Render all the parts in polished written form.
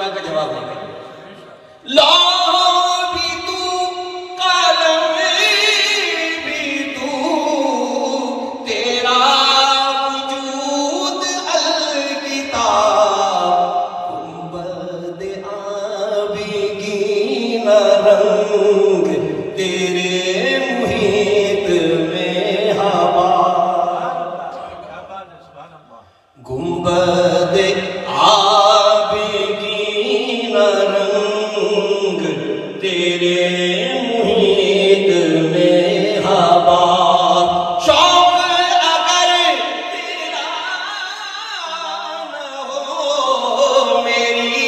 علماء کا جواب نہیں کریں. لا بھی تو قلم بھی تو تیرا وجود الکتاب گنبد آبگی نہ رنگ تیرے محیط میں ہوا گنبد آبگی نہ رنگ تیرے محیط میں ہوا شوق اگر تیرا نہ ہو میری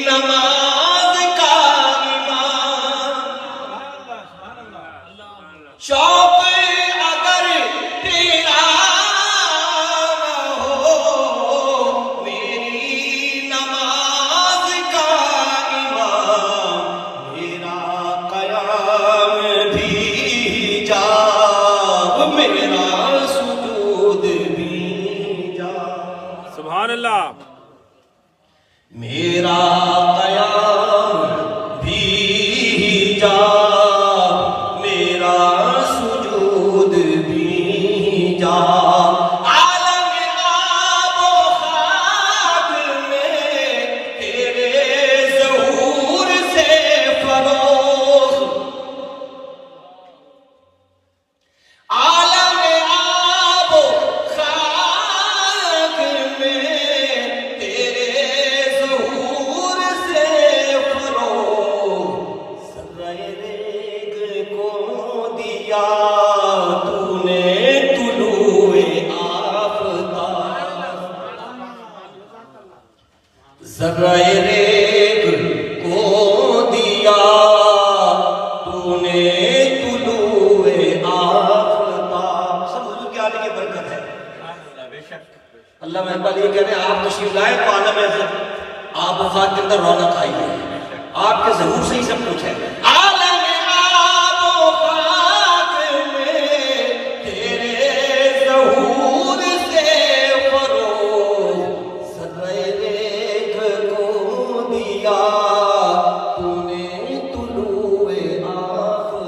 نماز کا ایمان شوق اگر تیرا نہ ہو میری نماز کا ایمان میرا قیام بھی جا میرا سجود بھی جا سبحان اللہ. میرا قیام بھی جا میرا سجود بھی جا عالم آب و خاک میں تیرے ظہور سے فروغ عالم آب و خاک میں تیرے ظہور سے فروغ ذرہ ریگ کو دیا تو نے طلوع آفتاب ذرہ ریگ کو دیا تو نے طلوع آفتاب سب حضور کے آنے کی برکت ہے. اللہ مہربان یہ کہہ رہے ہیں آپ تشریف لائے تو عالم عزت آپ وفات کے اندر رونق آئی ہے آپ کے ظہور سے ہی سب کچھ ہے. عالم آب و خاک میں تیرے ظہور سے فروغ ذرہ ریگ کو دیا تو نے طلوع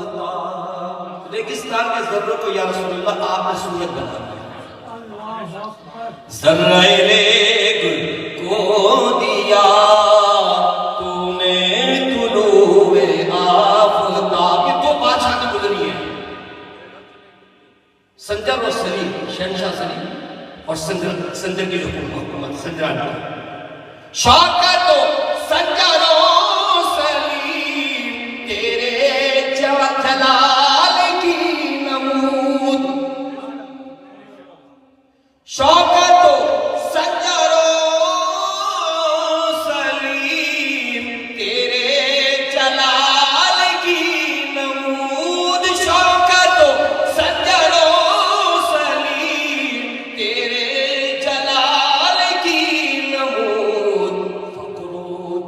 آفتاب ریگستان کے ذروں کو یا رسول اللہ آپ نے سورت بنا دیا ذرہ ریگ کو دیا تو نے طلوع آفتاب یہ دو بادشاہ کی گزری ہے سنجر و سلیم شہنشاہ سلیم اور سنجر کی حکومت سنجران شوکت و سنجر و سلیم تیرے جلال کی نمود شوکت و سنجر و سلیم تیرے جلال کی نمود شوکت و سنجر و سلیم تیرے جلال کی نمود فقر و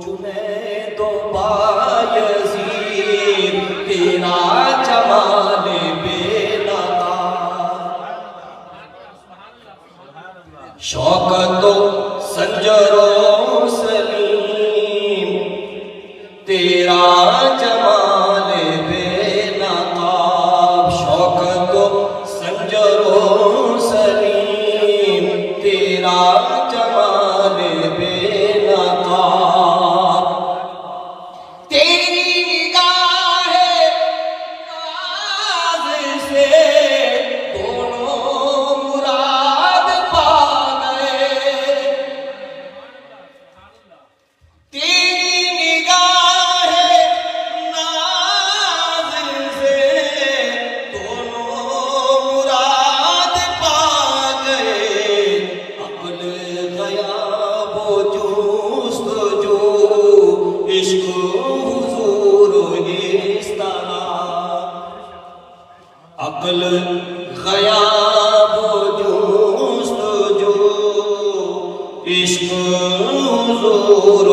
جنید و بایزید تیرا جمال بے نقاب شوکت و سنجر و سلیم تیرا جمال بے نقاب شوکت و سنجر و سلیم تیرا جمال بے نقاب تیری نگاہ ناز سے دونوں مراد پا گئے تیری نگاہ ناز سے دونوں مراد پا گئے عقل غیاب و جستجو عشق حضور اس طرح عقل غیاب و جستجو عشق حضور